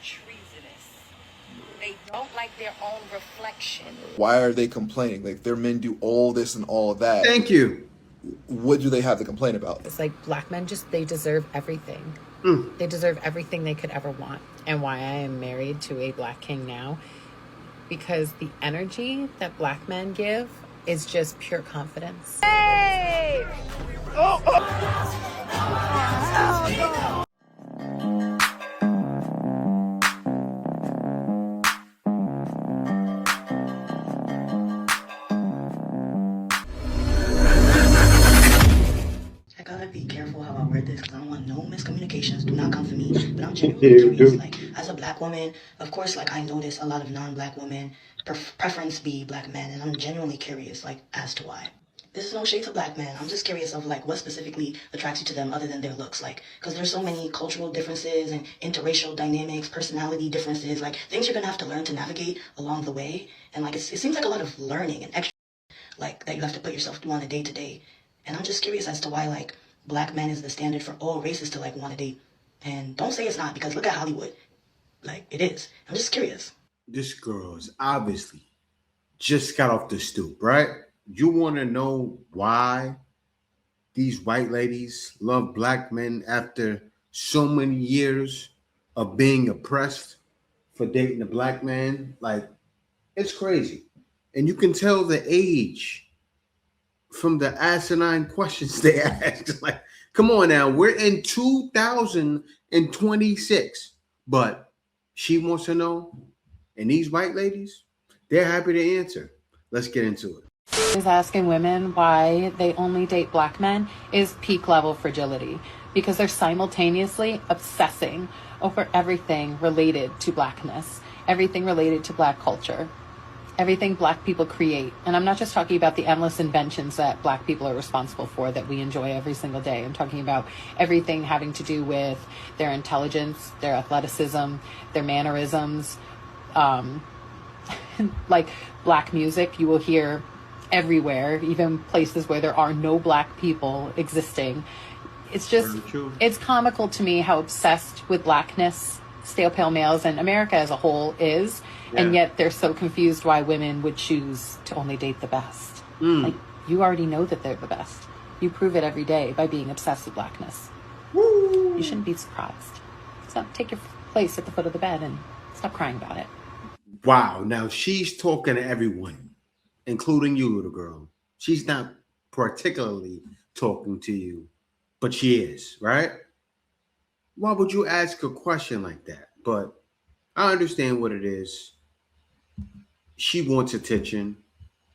treasonous. They don't like their own reflection. Why are they complaining? Like, their men do all this and all of that. Thank you. What do they have to complain about? It's like black men they deserve everything. They deserve everything they could ever want. And why I am married to a black king now, because the energy that black men give is just pure confidence. Hey! Oh, I gotta be careful how I word this because I don't want no miscommunications. Do not come for me. But I'm genuinely curious. Like, as a black woman, of course, like, I notice a lot of non-black women preference be black men, and I'm genuinely curious, like, as to why. This is no shade to black men. I'm just curious of, like, what specifically attracts you to them other than their looks. Like, because there's so many cultural differences and interracial dynamics, personality differences, like, things you're gonna have to learn to navigate along the way. And, like, it seems like a lot of learning and extra, like, that you have to put yourself through on a day-to-day. And I'm just curious as to why, like, black men is the standard for all races to, like, want to date. And don't say it's not, because look at Hollywood. Like, it is. I'm just curious. This girl is obviously just got off the stoop, right? You want to know why these white ladies love black men after so many years of being oppressed for dating a black man? Like, it's crazy. And you can tell the age from the asinine questions they asked. Like, come on now, we're in 2026, but she wants to know, and these white ladies, they're happy to answer. Let's get into it. Is asking women why they only date black men is peak level fragility, because they're simultaneously obsessing over everything related to blackness, everything related to black culture, everything black people create. And I'm not just talking about the endless inventions that black people are responsible for that we enjoy every single day. I'm talking about everything having to do with their intelligence, their athleticism, their mannerisms. Like black music, you will hear everywhere, even places where there are no black people existing. It's just, it's comical to me how obsessed with blackness stale pale males and America as a whole is. Yeah. And yet they're so confused why women would choose to only date the best. Like, you already know that they're the best. You prove it every day by being obsessed with blackness. Woo. You shouldn't be surprised. So take your place at the foot of the bed and stop crying about it. Wow. Now she's talking to everyone, including you, little girl. She's not particularly talking to you, but she is, right? Why would you ask a question like that? But I understand what it is. She wants attention.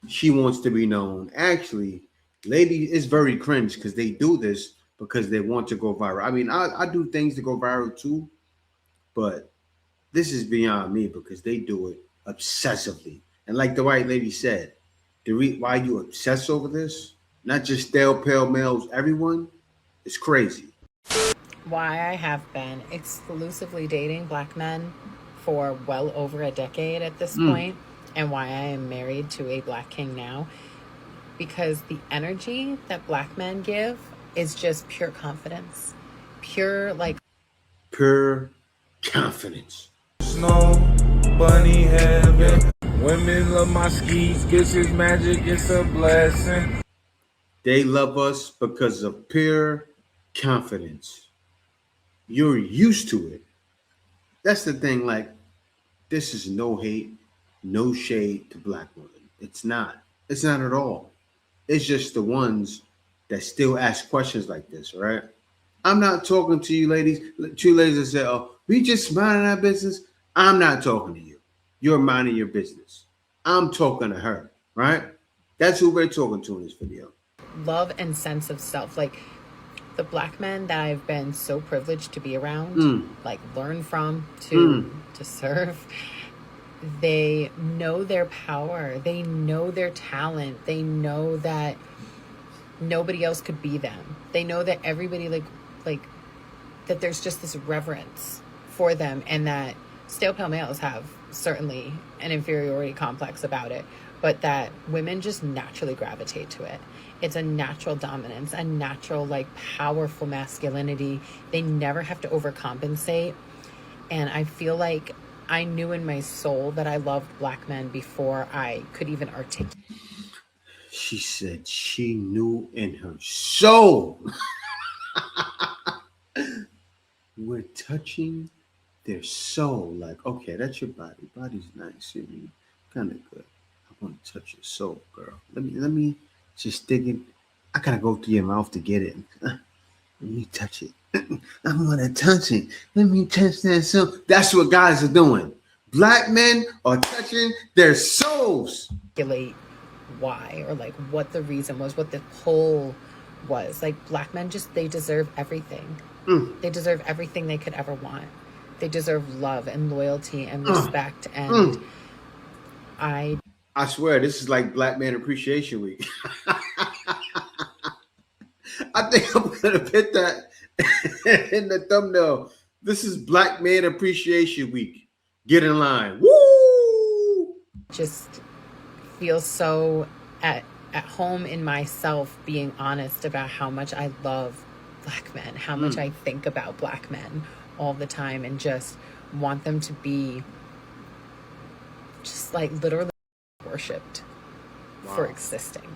She wants to be known. Actually, ladies, it's very cringe because they do this because they want to go viral. I mean, I do things to go viral too, but this is beyond me because they do it obsessively. And like the white lady said, why you obsess over this, not just stale pale males, everyone, it's crazy. Why I have been exclusively dating black men for well over a decade at this point, and why I am married to a black king now, because the energy that black men give is just pure confidence. Pure confidence. Snow, bunny heaven. Women love my skis, this is magic, it's a blessing. They love us because of pure confidence. You're used to it. That's the thing, like, this is no hate, no shade to black women. It's not. It's not at all. It's just the ones that still ask questions like this, right? I'm not talking to you ladies. Two ladies that say, oh, we just minding our business. I'm not talking to you. You're minding your business. I'm talking to her, right? That's who we're talking to in this video. Love and sense of self. Like, the black men that I've been so privileged to be around, like learn from, to serve, they know their power. They know their talent. They know that nobody else could be them. They know that everybody like that there's just this reverence for them, and that stale pale males have certainly an inferiority complex about it, but that women just naturally gravitate to it. It's a natural dominance, a natural, like, powerful masculinity. They never have to overcompensate. And I feel like I knew in my soul that I loved black men before I could even articulate. She said she knew in her soul. We're touching their soul. Like, okay, that's your body. Body's nice. You know, kind of good. I want to touch your soul, girl. Let me just dig in. I gotta go through your mouth to get it. Let me touch it. I want to touch it. Let me touch that soul. That's what guys are doing. Black men are touching their souls. Why, or like what the reason was, what the pull was. Like, black men they deserve everything. They deserve everything they could ever want. They deserve love and loyalty and respect. And I swear, this is like Black Man Appreciation Week. I think I'm gonna put that in the thumbnail. This is Black Man Appreciation Week. Get in line. Woo! just feel so at home in myself, being honest about how much I love black men, how much I think about black men all the time, and just want them to be just like literally worshipped for existing.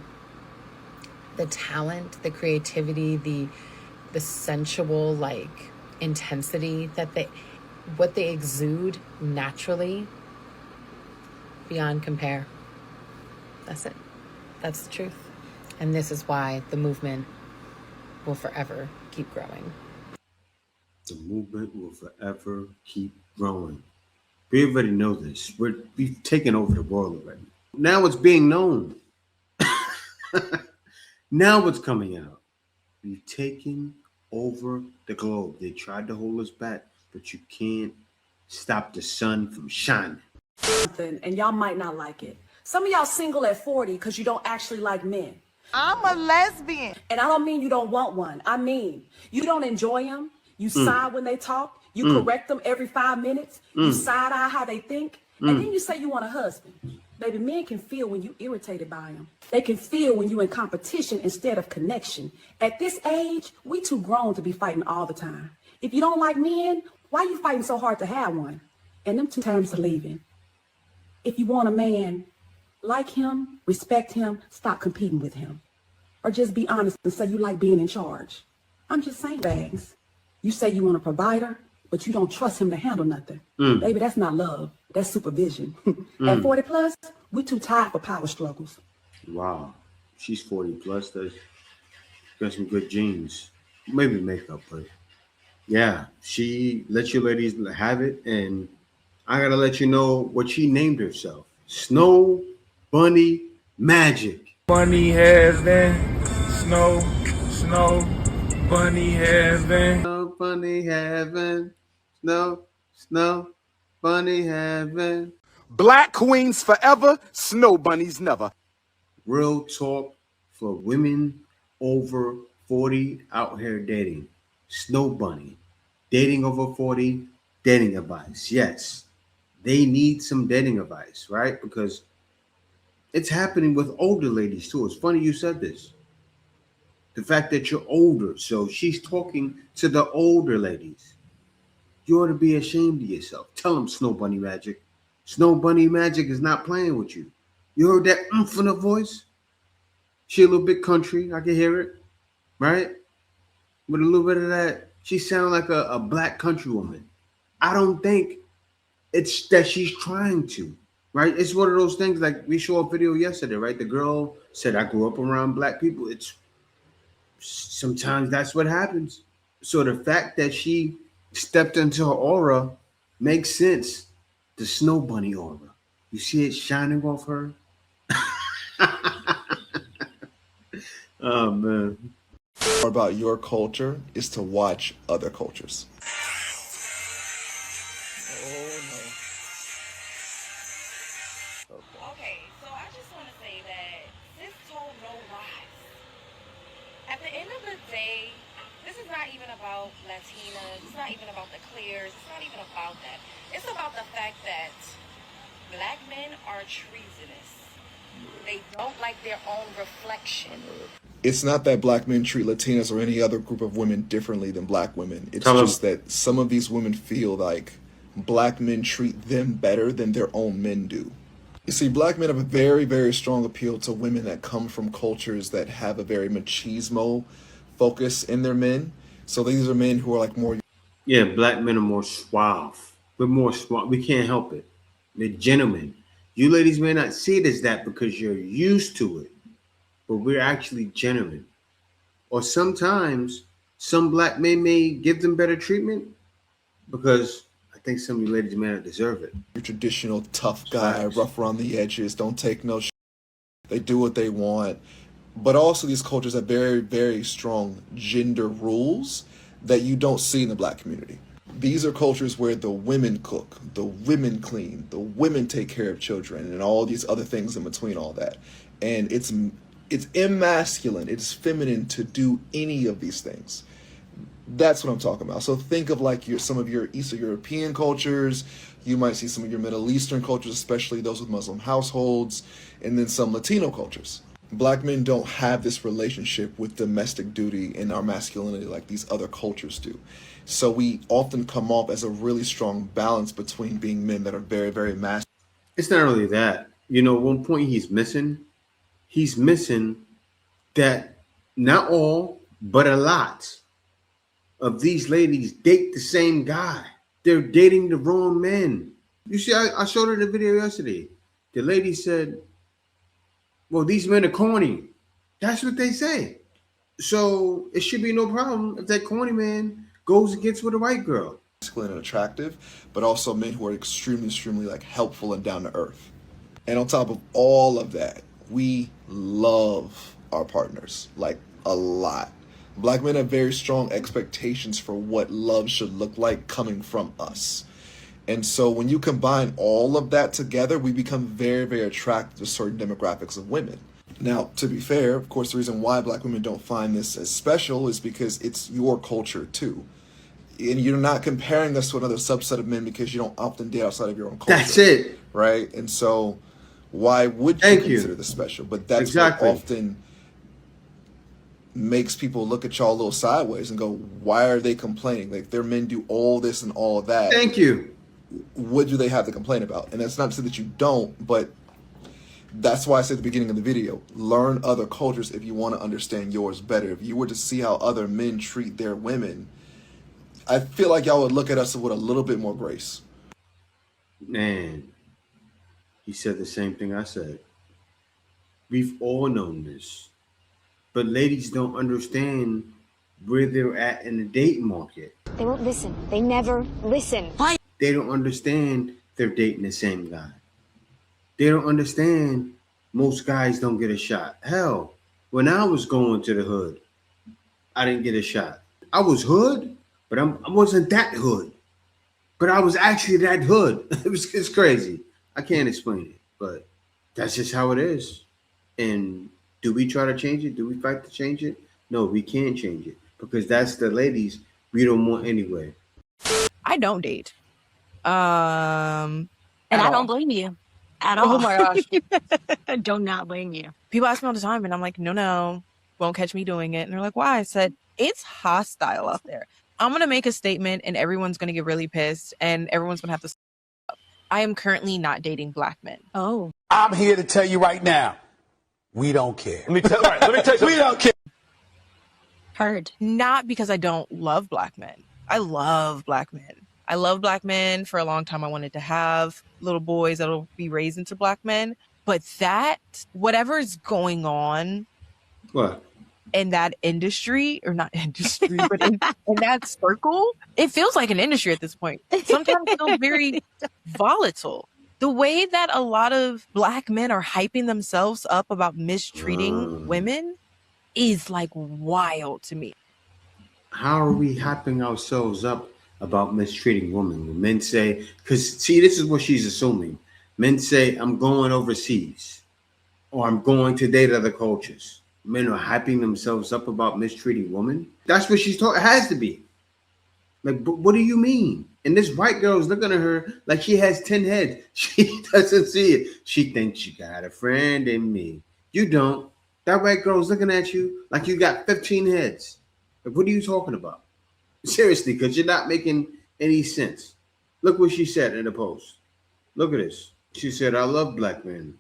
The talent, the creativity, the sensual like intensity that what they exude naturally, beyond compare. That's it. That's the truth. And this is why the movement will forever keep growing. The movement will forever keep growing. We already know this. We've taken over the world already. Now it's being known. Now it's coming out. We've taken over the globe. They tried to hold us back, but you can't stop the sun from shining. And y'all might not like it. Some of y'all single at 40 because you don't actually like men. I'm a lesbian. And I don't mean you don't want one. I mean, you don't enjoy them. You sigh when they talk. You correct them every 5 minutes. You side eye how they think. And then you say you want a husband. Baby, men can feel when you irritated by them. They can feel when you in competition instead of connection. At this age, we too grown to be fighting all the time. If you don't like men, why you fighting so hard to have one? And them 2 times to leaving. If you want a man, like him, respect him, stop competing with him. Or just be honest and say you like being in charge. I'm just saying, bags. You say you want a provider, but you don't trust him to handle nothing. Baby, that's not love. That's supervision. At 40 plus, we too tired for power struggles. Wow. She's 40 plus. That's got some good genes. Maybe makeup, but yeah, she lets you ladies have it. And I got to let you know what she named herself. Snow Bunny Magic. Bunny heaven, snow, bunny heaven. Snow Bunny Heaven, snow, bunny heaven. Black queens forever, snow bunnies never. Real talk for women over 40 out here dating. Snow Bunny. Dating over 40, dating advice. Yes, they need some dating advice, right? Because it's happening with older ladies too. It's funny you said this. The fact that you're older. So she's talking to the older ladies. You ought to be ashamed of yourself. Tell them Snow Bunny Magic. Snow Bunny Magic is not playing with you. You heard that oomph in her voice? She a little bit country. I can hear it. Right? With a little bit of that. She sounds like a black country woman. I don't think it's that she's trying to. Right? It's one of those things like we saw a video yesterday, right? The girl said, I grew up around black people. It's sometimes that's what happens. So the fact that she stepped into her aura makes sense. The Snow Bunny aura. You see it shining off her? Oh, man. About your culture is to watch other cultures. Okay, so I just want to say that this told no lies. At the end of the day, this is not even about Latinas. It's not even about the clears. It's not even about that. It's about the fact that black men are treasonous. They don't like their own reflection. It's not that black men treat Latinas or any other group of women differently than black women. It's just that some of these women feel like black men treat them better than their own men do. You see, black men have a very, very strong appeal to women that come from cultures that have a very machismo focus in their men. So these are men who are like more. Yeah, black men are more suave. We're more suave. We can't help it. They're gentlemen. You ladies may not see it as that because you're used to it, but we're actually gentlemen. Or sometimes some black men may give them better treatment because I think some of you ladies may not deserve it. Your traditional tough guy, Facts. rough around the edges, don't take no shit. They do what they want. But also these cultures have very, very strong gender rules that you don't see in the black community. These are cultures where the women cook, the women clean, the women take care of children, and all these other things in between all that. And it's emasculine, it's feminine to do any of these things. That's what I'm talking about. So think of like some of your Eastern European cultures. You might see some of your Middle Eastern cultures, especially those with Muslim households, and then some Latino cultures. Black men don't have this relationship with domestic duty and our masculinity like these other cultures do. So we often come off as a really strong balance between being men that are very, very masculine. It's not only that. You know, one point he's missing that not all, but a lot of these ladies date the same guy. They're dating the wrong men. You see, I showed her the video yesterday. The lady said, well, these men are corny. That's what they say. So it should be no problem if that corny man goes and gets with a white girl. And attractive, but also men who are extremely, extremely like helpful and down to earth. And on top of all of that, we love our partners like a lot. Black men have very strong expectations for what love should look like coming from us. And so when you combine all of that together, we become very, very attracted to certain demographics of women. Now, to be fair, of course, the reason why black women don't find this as special is because it's your culture too. And you're not comparing us to another subset of men because you don't often date outside of your own culture. That's it. Right? And so why would you consider this special? But that's exactly what often makes people look at y'all a little sideways and go, why are they complaining? Like their men do all this and all that. Thank you. What do they have to complain about? And that's not to say that you don't, but that's why I said at the beginning of the video, learn other cultures if you want to understand yours better. If you were to see how other men treat their women, I feel like y'all would look at us with a little bit more grace. Man, he said the same thing I said. We've all known this. But ladies don't understand where they're at in the dating market. They won't listen. They never listen. Why? They don't understand they're dating the same guy. They don't understand most guys don't get a shot. Hell, when I was going to the hood, I didn't get a shot. I was hood, but I wasn't that hood. But I was actually that hood. It's crazy. I can't explain it, but that's just how it is. And do we try to change it? Do we fight to change it? No, we can't change it because that's the ladies we don't want anyway. I don't date. And I don't blame you at all. Oh my gosh. I do not blame you. People ask me all the time and I'm like, no, won't catch me doing it. And they're like, why? I said, it's hostile out there. I'm going to make a statement and everyone's going to get really pissed and everyone's going to have to stop. I am currently not dating black men. Oh. I'm here to tell you right now, we don't care. Let me tell you something. We don't care. Heard. Not because I don't love black men. I love black men. I love black men. For a long time, I wanted to have little boys that'll be raised into black men. But whatever is going on in that industry, or not industry, but in that circle, it feels like an industry at this point. Sometimes it feels very volatile. The way that a lot of black men are hyping themselves up about mistreating women is like wild to me. How are we hyping ourselves up about mistreating women? When men say, because see, this is what she's assuming. Men say, I'm going overseas or I'm going to date other cultures. Men are hyping themselves up about mistreating women. That's what she's talking. It has to be. Like, but what do you mean? And this white girl is looking at her like she has 10 heads. She doesn't see it. She thinks she got a friend in me. You don't. That white girl is looking at you like you got 15 heads. Like, what are you talking about? Seriously, because you're not making any sense. Look what she said in the post. Look at this. She said, I love black men.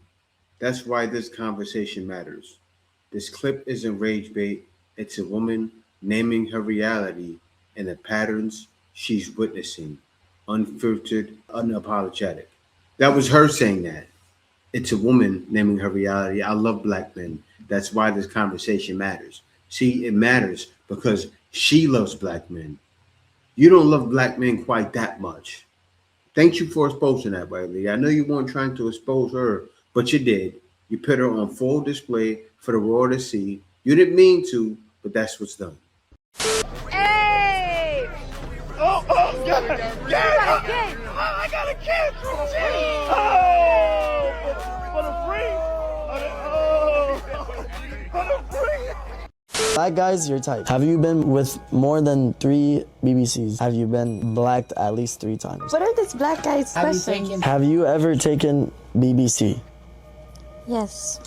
That's why this conversation matters. This clip isn't rage bait. It's a woman naming her reality and the patterns she's witnessing. Unfiltered, unapologetic. That was her saying that. It's a woman naming her reality. I love black men. That's why this conversation matters. See, it matters because she loves black men. You don't love black men quite that much. Thank you for exposing that, Wiley. I know you weren't trying to expose her, but you did. You put her on full display for the world to see. You didn't mean to, but that's what's done. Hey! Oh, yeah. I got a kid. For the free. Black guys, your type. Have you been with more than 3 BBCs? Have you been blacked at least 3 times? What are these black guys' questions? Have you ever taken BBC? Yes.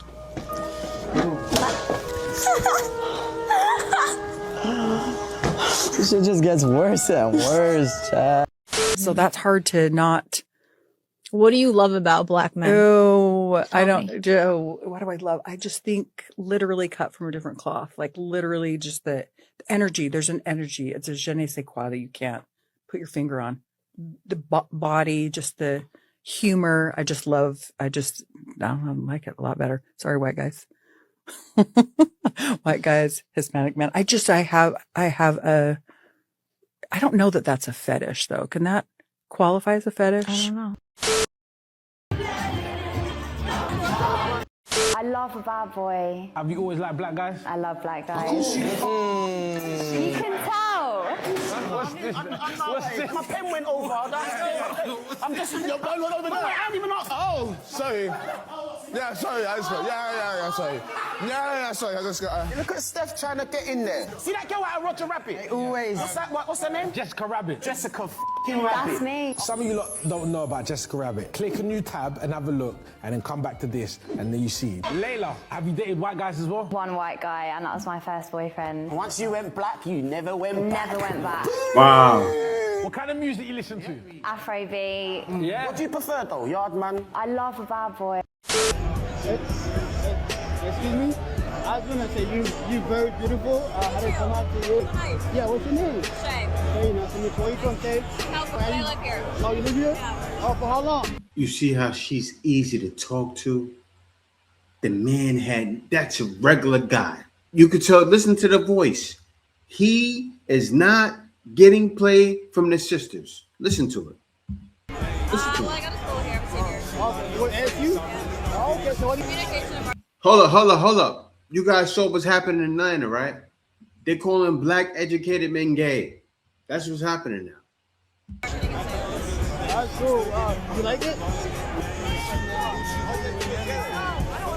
This shit just gets worse and worse, Chad. So that's hard to not. What do you love about black men? Oh, I don't. What do I love? I just think literally cut from a different cloth. Like literally just the energy. There's an energy. It's a je ne sais quoi that you can't put your finger on. The body, just the humor. I like it a lot better. Sorry, white guys. White guys, Hispanic men. I don't know that that's a fetish though. Can that qualify as a fetish? I don't know. I love a bad boy. Have you always liked black guys? I love black guys. You can tell. What's this? My pen went over. I'm just. I don't even know. Oh, sorry. Yeah, sorry. Sorry. Yeah, sorry. I just got. Look at Steph trying to get in there. See that girl out of Roger Rabbit? Always. What's her name? Jessica Rabbit. Jessica f***ing Rabbit. That's me. Some of you lot don't know about Jessica Rabbit. Click a new tab and have a look, and then come back to this, and then you see. Layla, have you dated white guys as well? One white guy, and that was my first boyfriend. Once you went black, you never went back. Never went back. Wow. What kind of music you listen to? Afrobeat. Yeah. What do you prefer though, Yardman? I love a bad boy. Excuse me? I was gonna say you very beautiful. How did it come out to you? Nice. Yeah, what's your name? Shay. Hey, nice to meet you. Where you from, Shay? California. I live here. Oh, you live here? Yeah. Oh, for how long? You see how she's easy to talk to? The man that's a regular guy. You could tell, listen to the voice. He is not getting play from the sisters. Listen to it. Well, I go to school here. I'm a senior. Okay, what, ASU? Oh, okay, so what do you... Communication. Hold up. You guys saw what's happening in Atlanta, right? They're calling black educated men gay. That's what's happening now. That's cool. You like it?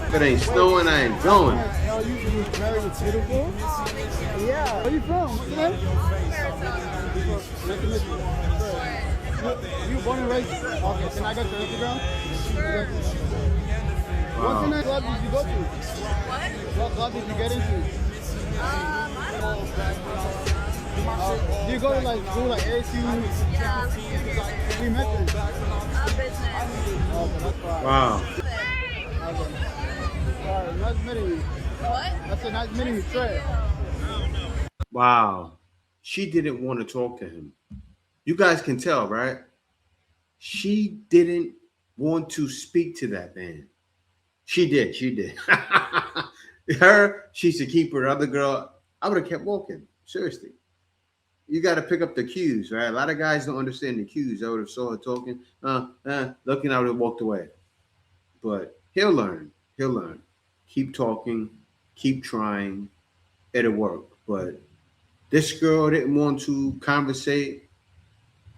If it ain't snowing, I ain't going. You very beautiful. Yeah. Where you from? What's your name? Nice to meet you. You born and raised? Okay, can I get your Instagram? Sure. What's the next club did you go to? What? What club did you get into? I don't know. Do you go to like school like ASU? Yeah. We met them. Business. Okay, that's fine. Wow. Okay. Nice meeting you. What? I said nice meeting you, Trey. Wow. She didn't want to talk to him. You guys can tell, right? She didn't want to speak to that man. She did. She's the keeper. The other girl, I would have kept walking. Seriously. You got to pick up the cues, right? A lot of guys don't understand the cues. I would have saw her talking, looking, I would have walked away. But he'll learn. Keep talking, keep trying. It'll work. But this girl didn't want to conversate.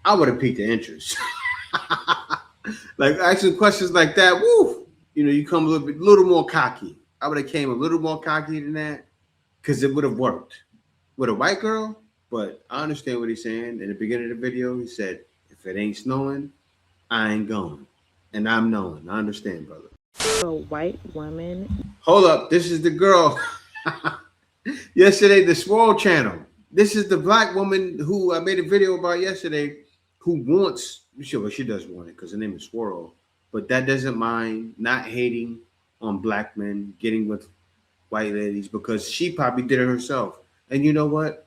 I would have piqued the interest. Like asking questions like that, woo! You come a little more cocky. I would have came a little more cocky than that because it would have worked with a white girl. But I understand what he's saying. In the beginning of the video, he said, if it ain't snowing, I ain't going. And I'm knowing. I understand, brother. A white woman. Hold up. This is the girl. Yesterday, the Swole channel. This is the black woman who I made a video about yesterday who wants, sure, she does want it because her name is Swirl, but that doesn't mind not hating on black men getting with white ladies because she probably did it herself. And you know what?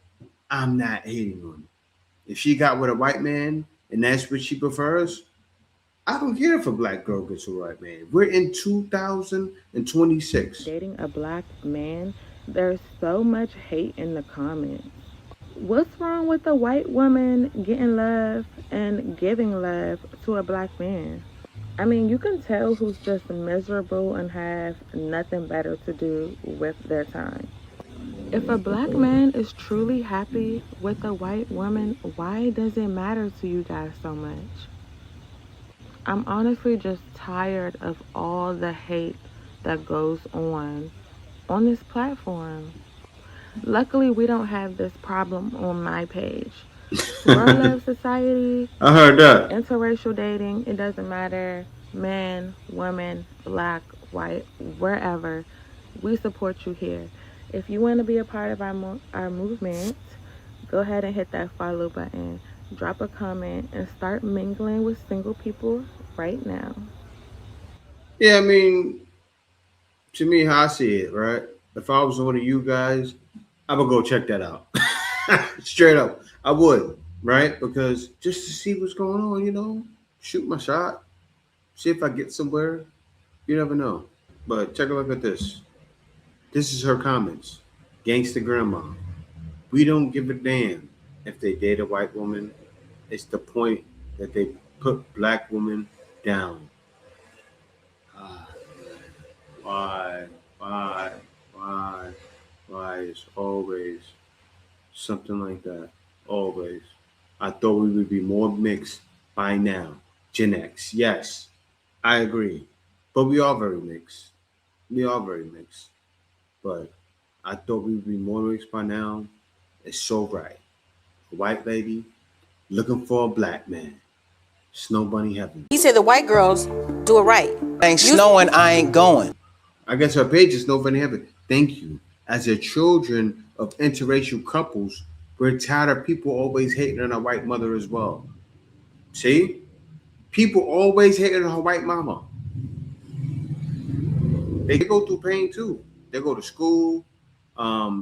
I'm not hating on it. If she got with a white man and that's what she prefers, I don't care if a black girl gets with a white man. We're in 2026. Dating a black man, there's so much hate in the comments. What's wrong with a white woman getting love and giving love to a black man? I mean, you can tell who's just miserable and have nothing better to do with their time. If a black man is truly happy with a white woman, why does it matter to you guys so much? I'm honestly just tired of all the hate that goes on this platform. Luckily, we don't have this problem on my page. World Love Society, I heard that. interracial dating, it doesn't matter. Man, woman, black, white, wherever. We support you here. If you want to be a part of our movement, go ahead and hit that follow button. Drop a comment and start mingling with single people right now. Yeah, I mean, to me, how I see it, right? If I was one of you guys, I would go check that out. Straight up. I would, right? Because just to see what's going on, you know, shoot my shot, see if I get somewhere. You never know. But take a look at this. This is her comments. Gangsta grandma. We don't give a damn if they date a white woman. It's the point that they put black women down. Why? It's always something like that. Always. I thought we would be more mixed by now. Gen X. Yes, I agree. But we are very mixed. But I thought we would be more mixed by now. It's so right. A white lady looking for a black man. Snow bunny heaven. He said the white girls do it right. Ain't snowing, I ain't going. I guess her page is Snow bunny heaven. Thank you. As the children of interracial couples, we're tired of people always hating on a white mother as well. See? People always hating on her white mama. They go through pain too. They go to school.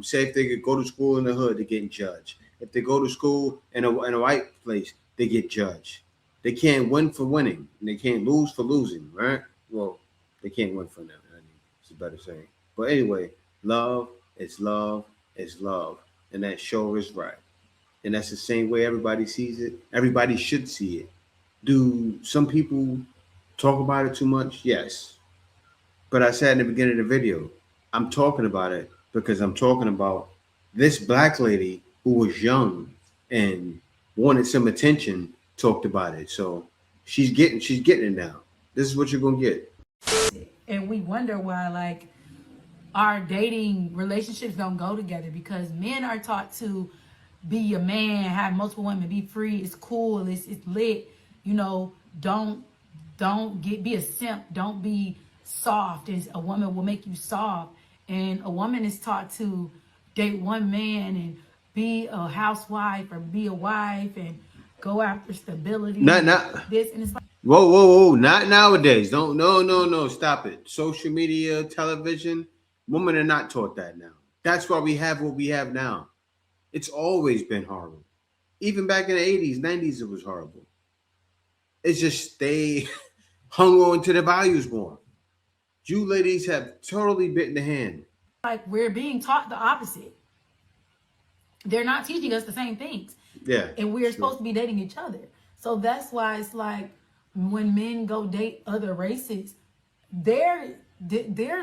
Say if they could go to school in the hood, they're getting judged. If they go to school in a white place, they get judged. They can't win for winning, and they can't lose for losing, right? Well, they can't win for them. It's a better saying. But anyway, love is love is love, and that sure is right. And that's the same way everybody sees it. Everybody should see it. Do some people talk about it too much? Yes. But I said in the beginning of the video, I'm talking about it because I'm talking about this black lady who was young and wanted some attention, talked about it. So she's getting it now. This is what you're gonna get. And we wonder why like our dating relationships don't go together, because men are taught to be a man, have multiple women, be free, it's cool, it's lit, you know, don't be a simp, don't be soft. A woman will make you soft, and a woman is taught to date one man and be a housewife or be a wife and go after stability. This and it's like, whoa, not nowadays. No, stop it. Social media, television, women are not taught that now. That's why we have what we have now. It's always been horrible. Even back in the 80s, 90s, it was horrible. It's just they hung on to the values more. You ladies have totally bitten the hand. Like we're being taught the opposite. They're not teaching us the same things. Yeah. And we're supposed to be dating each other. So that's why it's like when men go date other races, they're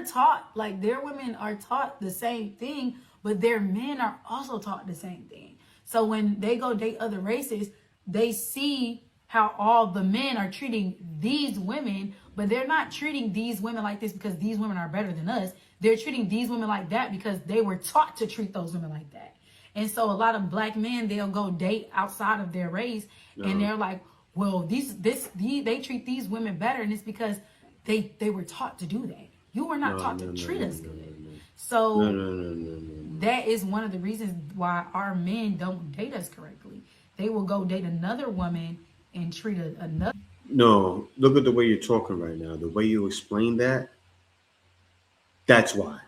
taught, like their women are taught the same thing, but their men are also taught the same thing. So when they go date other races, they see how all the men are treating these women, but they're not treating these women like this because these women are better than us. They're treating these women like that because they were taught to treat those women like that. And so a lot of black men, they'll go date outside of their race, and they're like, well, they treat these women better, and it's because they were taught to do that. You were not taught to treat us good. So that is one of the reasons why our men don't date us correctly. They will go date another woman and treat another. No, look at the way you're talking right now. The way you explain that, that's why.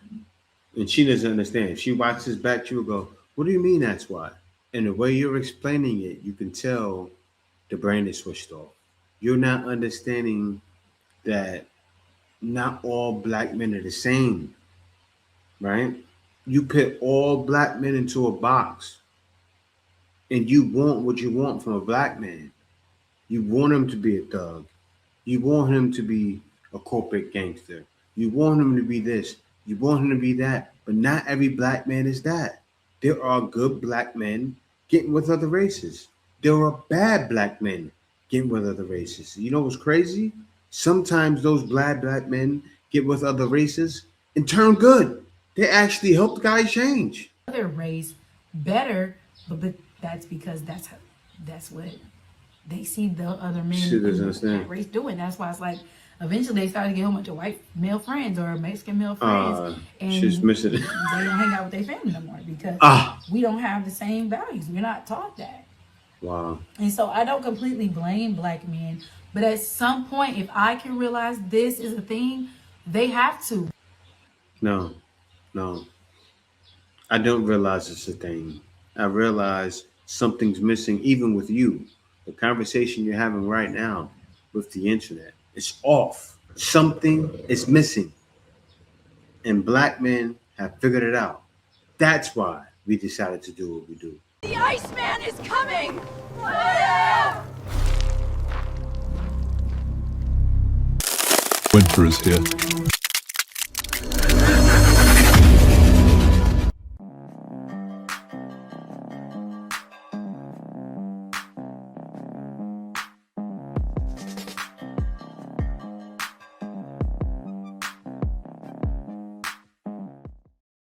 And she doesn't understand. If she watches back, she will go, what do you mean that's why? And the way you're explaining it, you can tell the brain is switched off. You're not understanding that not all black men are the same, right? You put all black men into a box and you want what you want from a black man. You want him to be a thug. You want him to be a corporate gangster. You want him to be this. You want him to be that. But not every black man is that. There are good black men getting with other races. There are bad black men getting with other races. You know what's crazy? Sometimes those bad black men get with other races and turn good. They actually help the guy change. Other race better, but that's because that's what they see the other men She doesn't in understand. that race doing. That's why it's like eventually they started to get a bunch of white male friends or Mexican male friends, and she's missing it. they don't hang out with their family no more because we don't have the same values. We're not taught that. Wow. And so I don't completely blame black men, but at some point, if I can realize this is a thing, they have to. No. I don't realize it's a thing. I realize something's missing even with you. The conversation you're having right now with the internet, it's off. Something is missing. And black men have figured it out. That's why we decided to do what we do. The Iceman is coming! Winter is here.